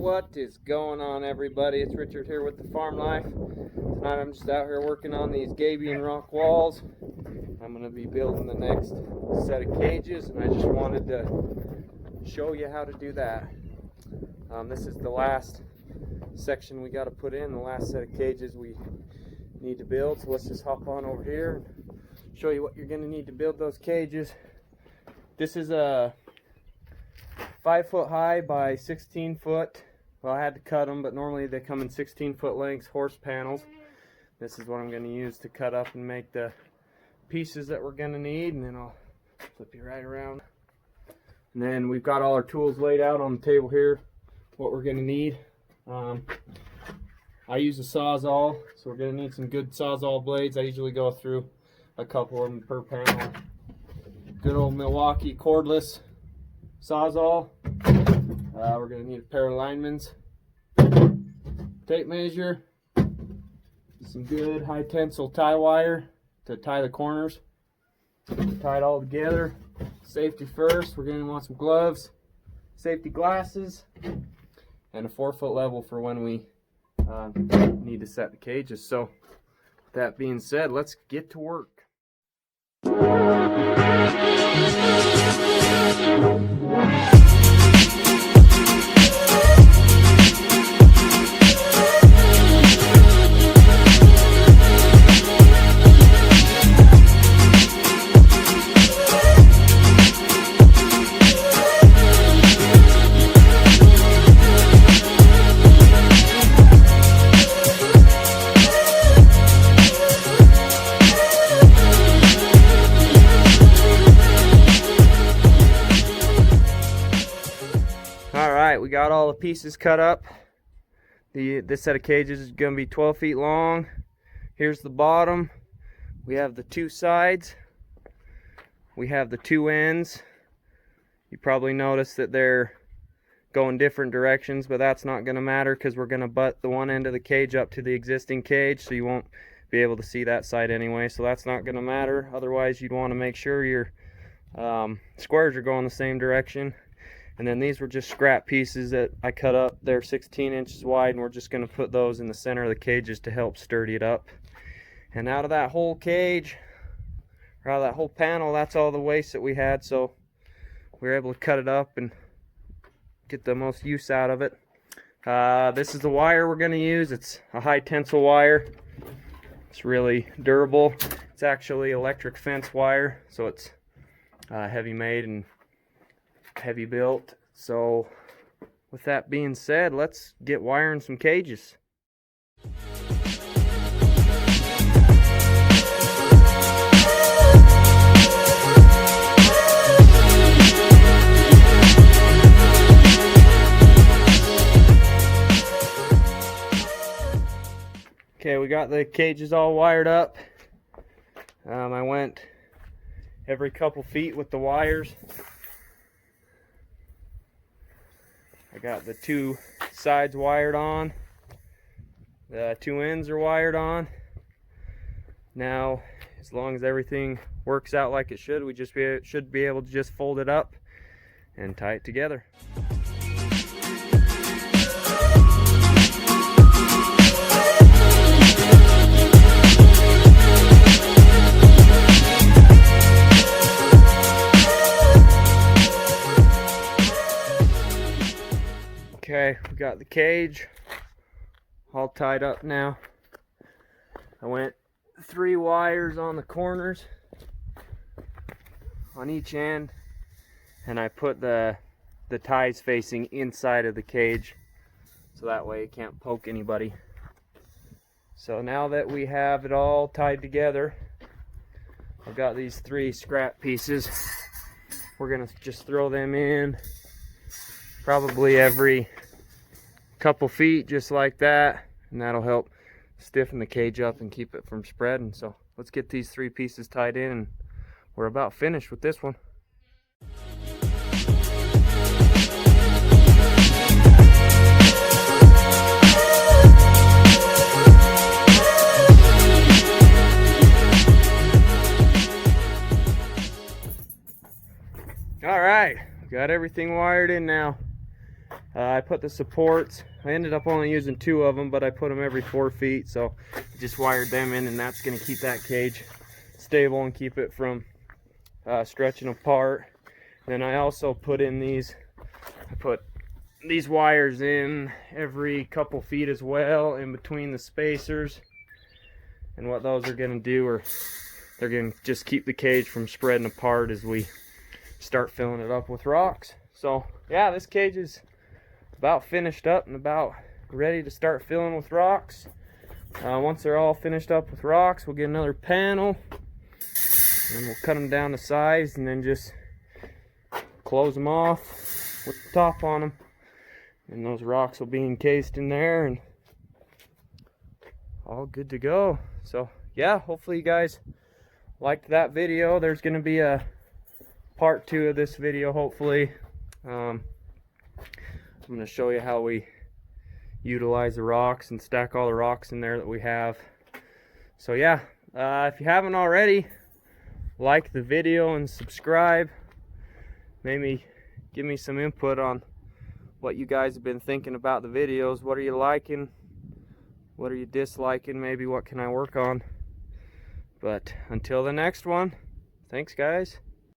What is going on, everybody? It's Richard here with the Farm Life. Tonight I'm just out here working on these Gabion Rock walls. I'm going to be building the next set of cages, and I just wanted to show you how to do that. This is the last section we got to put in, the last set of cages we need to build. So let's just hop on over here and show you what you're going to need to build those cages. This is a 5-foot high by 16 foot. Well, I had to cut them, but normally they come in 16-foot lengths, horse panels. This is what I'm going to use to cut up and make the pieces that we're going to need, and then I'll flip you right around. And then we've got all our tools laid out on the table here, what we're going to need. I use a Sawzall, so we're going to need some good Sawzall blades. I usually go through a couple of them per panel. Good old Milwaukee cordless Sawzall. We're going to need a pair of linemen's, tape measure, some good high tensile tie wire to tie the corners. Tie it all together. Safety first, we're going to want some gloves, safety glasses, and a 4-foot level for when we need to set the cages. So with that being said, let's get to work. We got all the pieces cut up. This set of cages is going to be 12 feet long. Here's the bottom. We have the two sides. We have the two ends. You probably noticed that they're going different directions, but that's not going to matter because we're going to butt the one end of the cage up to the existing cage, so you won't be able to see that side anyway, so that's not going to matter. Otherwise, you'd want to make sure your squares are going the same direction. And then these were just scrap pieces that I cut up. They're 16 inches wide, and we're just going to put those in the center of the cages to help sturdy it up. And out of that whole cage, or out of that whole panel, that's all the waste that we had. So we were able to cut it up and get the most use out of it. This is the wire we're going to use. It's a high tensile wire. It's really durable. It's actually electric fence wire, so it's heavy made and heavy built. So with that being said, let's get wiring some cages. Okay, we got the cages all wired up. I went every couple feet with the wires. I got the two sides wired on. The two ends are wired on. Now, as long as everything works out like it should, we should be able to just fold it up and tie it together. Okay, we got the cage all tied up now. I went 3 wires on the corners on each end, and I put the ties facing inside of the cage so that way it can't poke anybody. So now that we have it all tied together, I've got these 3 scrap pieces. We're gonna just throw them in probably every couple feet, just like that, and that'll help stiffen the cage up and keep it from spreading. So let's get these 3 pieces tied in, and we're about finished with this one. All right, got everything wired in now. I put the supports, I ended up only using 2 of them, but I put them every 4 feet, so just wired them in, and that's going to keep that cage stable and keep it from stretching apart. Then I also put in these, I put these wires in every couple feet as well, in between the spacers. And what those are going to do, are they're going to just keep the cage from spreading apart as we start filling it up with rocks. So yeah, this cage is about finished up and about ready to start filling with rocks. Once they're all finished up with rocks, we'll get another panel, and we'll cut them down to size, and then just close them off with the top on them, and those rocks will be encased in there and all good to go. So yeah, hopefully you guys liked that video. There's going to be a part 2 of this video, hopefully. I'm going to show you how we utilize the rocks and stack all the rocks in there that we have. So yeah, if you haven't already, like the video and subscribe. Maybe give me some input on what you guys have been thinking about the videos. What are you liking? What are you disliking? Maybe what can I work on? But until the next one, thanks guys.